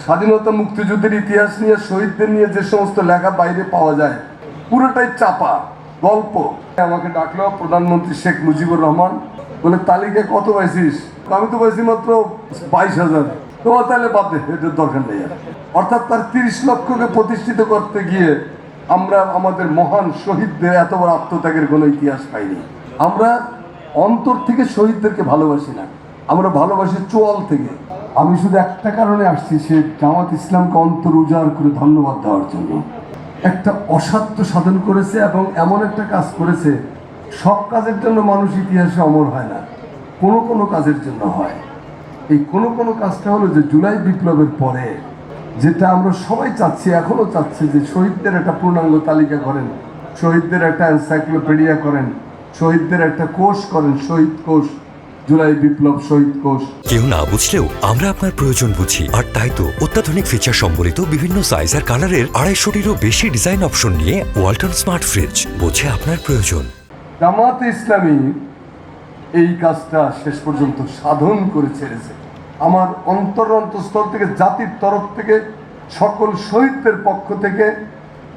স্বাধীনতা মুক্তিযুদ্ধের ইতিহাস নিয়ে শহীদদের নিয়ে যে সমস্ত লেখা বাইরে পাওয়া যায় পুরোটাই চাপা গল্প। আমাকে ডাকলো প্রধানমন্ত্রী শেখ মুজিবুর রহমান, বলে তালিকা কত পাইছিস? আমি তো পাইছি মাত্র 22,000। তোমার তাহলে বাদে, এটার দরকার নেই। অর্থাৎ তার 30 লক্ষকে প্রতিষ্ঠিত করতে গিয়ে আমরা আমাদের মহান শহীদদের এত বড় আত্মত্যাগের কোনো ইতিহাস পাইনি। আমরা অন্তর থেকে শহীদদেরকে ভালোবাসি না, আমরা ভালোবাসি চোয়াল থেকে। আমি শুধু একটা কারণে আসছি, সে জামাত ইসলামকে অন্তর উজাড় করে ধন্যবাদ দেওয়ার জন্য। একটা অসাধ্য সাধন করেছে এবং এমন একটা কাজ করেছে, সব কাজের জন্য মানুষ ইতিহাসে অমর হয় না, কোনো কোনো কাজের জন্য হয়। এই কোনো কোনো কাজটা হলো যে জুলাই বিপ্লবের পরে যেটা আমরা সবাই চাচ্ছি, এখনো চাচ্ছি, যে শহীদদের একটা পূর্ণাঙ্গ তালিকা করেন, শহীদদের একটা এনসাইক্লোপিডিয়া করেন, শহীদদের একটা কোষ করেন, শহীদ কোষ, জুলাই বিপ্লব শহীদ কোষ। কেউ না বুঝলেও আমরা আপনার প্রয়োজন বুঝি, আর তাই তো অত্যাধুনিক ফিচার সম্বলিত বিভিন্ন সাইজ আর কালারের 250-টিরও বেশি ডিজাইন অপশন নিয়ে ওয়ালটন স্মার্ট ফ্রিজ বোঝে আপনার প্রয়োজন। জামাত ইসলামী এই কাজটা শেষ পর্যন্ত সাধন করে ছেড়েছে। আমার অন্তঃস্থল থেকে, জাতির তরফ থেকে, সকল শহীদদের পক্ষ থেকে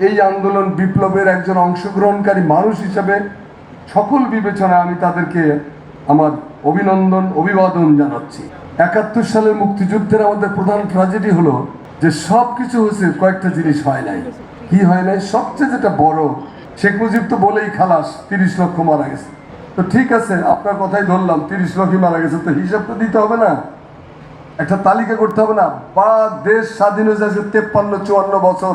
এই আন্দোলন বিপ্লবের একজন অংশগ্রহণকারী মানুষ হিসেবে সকল বিবেচনায় আমি তাদেরকে আমার অভিনন্দন, অভিবাদন জানাচ্ছি। 71 সালের মুক্তিযুদ্ধের আমাদের প্রধান ট্র্যাজেডি হলো যে সব কিছু হয়েছে, কয়েকটা জিনিস হয় নাই। কি হয় নাই? সবচেয়ে যেটা বড়, শেখ মুজিব তো বলেই খালাস 30 লক্ষ মারা গেছে। তো ঠিক আছে, আপনার কথাই ধরলাম 30 লক্ষই মারা গেছে, তো হিসাব তো দিতে হবে না, একটা তালিকা করতে হবে না? বা দেশ স্বাধীন হয়ে যাচ্ছে 53-54 বছর,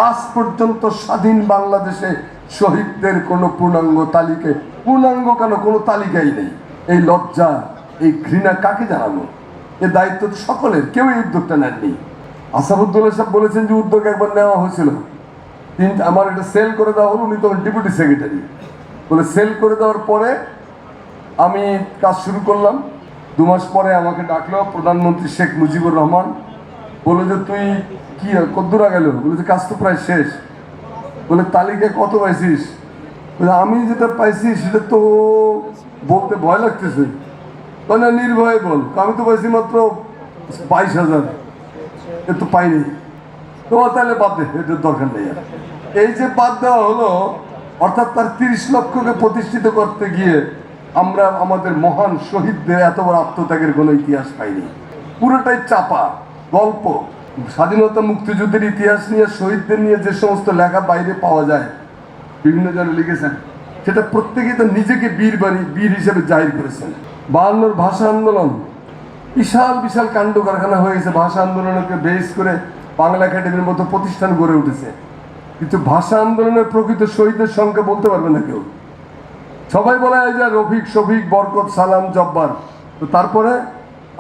আজ পর্যন্ত স্বাধীন বাংলাদেশে শহীদদের কোনো পূর্ণাঙ্গ তালিকা, পূর্ণাঙ্গ কেন, কোনো তালিকাই নেই। এই লজ্জা, এই ঘৃণা কাকে জানাবো? এ দায়িত্ব সকলের, কেউ এই উদ্যোগটা নেননি। আসাদুল্লাহ সাহেব বলেছেন যে উদ্যোগ একবার নেওয়া হয়েছিল, আমার এটা সেল করে দেওয়া হলো, উনি তখন ডেপুটি সেক্রেটারি, বলে সেল করে দেওয়ার পরে আমি কাজ শুরু করলাম। 2 মাস পরে আমাকে ডাকলো প্রধানমন্ত্রী শেখ মুজিবুর রহমান, বলে যে তুই কি কদ্দূর গেল? বলে যে কাজ তো প্রায় শেষ। বলে তালিকা কত পাইছিস? বলে আমি যেটা পাইছি সেটা তো বলতে ভয় লাগতেছে। না, নির্ভয়ে বল। আমি তো পাইছি মাত্র 22,000, এ তো পাইনি। তোমার তাহলে বাদ দে, এটার দরকার নেই। এই যে বাদ দেওয়া হলো, অর্থাৎ তার 30 লক্ষকে প্রতিষ্ঠিত করতে গিয়ে আমরা আমাদের মহান শহীদদের এত বড় আত্মত্যাগের কোনো ইতিহাস পাইনি। পুরোটাই চাপা গল্প। স্বাধীনতা মুক্তিযুদ্ধের ইতিহাস নিয়ে শহীদদের নিয়ে যে সমস্ত লেখা বাইরে পাওয়া যায়, বিভিন্ন জনে লিখেছেন, সেটা প্রত্যেকেই তো নিজেকে বীর হিসেবে জাহির করেছেন। 52 ভাষা আন্দোলন, বিশাল বিশাল কাণ্ড কারখানা হয়ে গেছে। ভাষা আন্দোলনকে বেস করে বাংলা একাডেমির মতো প্রতিষ্ঠান গড়ে উঠেছে, কিন্তু ভাষা আন্দোলনের প্রকৃত শহীদের সংখ্যা বলতে পারবে না কেউ। সবাই বলে যে রফিক, শফিক, বরকত, সালাম, জব্বার, তো তারপরে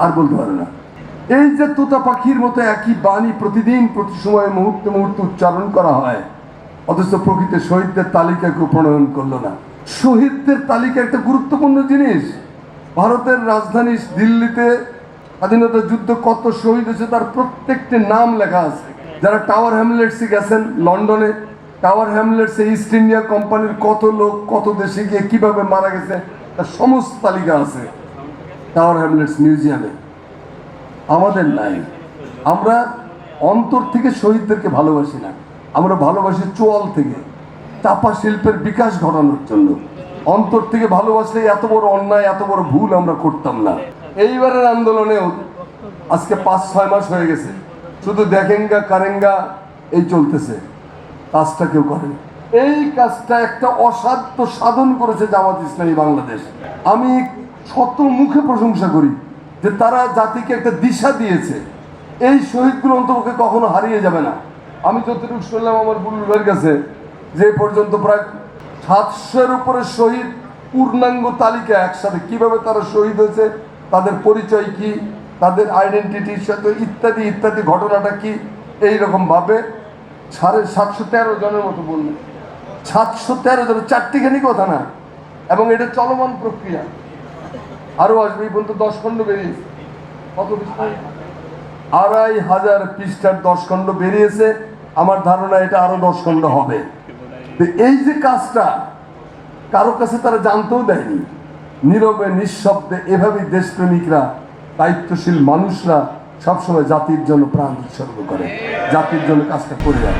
আর বলতে পারে না। এই যে তোতা পাখির মতো একই বাণী প্রতিদিন, প্রতি সময়, মুহূর্তে মুহূর্তে উচ্চারণ করা হয়, অথচ প্রকৃত শহীদদের তালিকা কেউ প্রণয়ন করলো না। শহীদদের তালিকা একটা গুরুত্বপূর্ণ জিনিস। ভারতের রাজধানী দিল্লিতে স্বাধীনতা যুদ্ধ কত শহীদ হয়েছে তার প্রত্যেকটি নাম লেখা আছে। যারা টাওয়ার হ্যামলেটসে গেছেন, লন্ডনে টাওয়ার হ্যামলেটসে ইস্ট ইন্ডিয়া কোম্পানির কত লোক কত দেশে গিয়ে কিভাবে মারা গেছে তার সমস্ত তালিকা আছে টাওয়ার হ্যামলেটস মিউজিয়ামে। আমাদের নাই। আমরা অন্তর থেকে শহীদদেরকে ভালোবাসি না, আমরা ভালোবাসি চোয়াল থেকে, চাপা শিল্পের বিকাশ ঘটানোর জন্য। অন্তর থেকে ভালোবাসলে এত বড় অন্যায়, এত বড় ভুল আমরা করতাম না। এইবারের আন্দোলনেও আজকে 5-6 মাস হয়ে গেছে, শুধু দেখেঙ্গা কারেঙ্গা এই চলতেছে, কাজটা কেউ করেনি। এই কাজটা একটা অসাধ্য সাধন করেছে জামাত ইসলামী বাংলাদেশ। আমি শত মুখে প্রশংসা করি যে তারা জাতিকে একটা দিশা দিয়েছে। এই শহীদগুলো অন্তপক্ষে কখনো হারিয়ে যাবে না। আমি যতটুকু শুনলাম আমার বুলুল ভাইয়ের কাছে, যে পর্যন্ত প্রায় 700-এর উপরে শহীদ পূর্ণাঙ্গ তালিকা একসাথে, কিভাবে তারা শহীদ হয়েছে, তাদের পরিচয় কি, তাদের আইডেন্টিটির সাথে ইত্যাদি ইত্যাদি, ঘটনাটা কি, এইরকম ভাবে 713 জনের মতো বললেন। 713 জন, 4টিখানি কথা না, এবং এটা চলমান প্রক্রিয়া। আরো আসবে, এই পর্যন্ত 10 খণ্ড বেরিয়েছে। কত পৃষ্ঠা? 2500 পৃষ্ঠার 10 খণ্ড বেরিয়েছে। আমার ধারণা এটা আরো 10 খণ্ড হবে। এই যে কাজটা কারো কাছে তারা জানতেও দেয়নি, নীরবে নিঃশব্দে এভাবেই দেশপ্রেমিকরা, দায়িত্বশীল মানুষরা সবসময় জাতির জন্য প্রাণ উৎসর্গ করে, জাতির জন্য কাজটা করে যায়।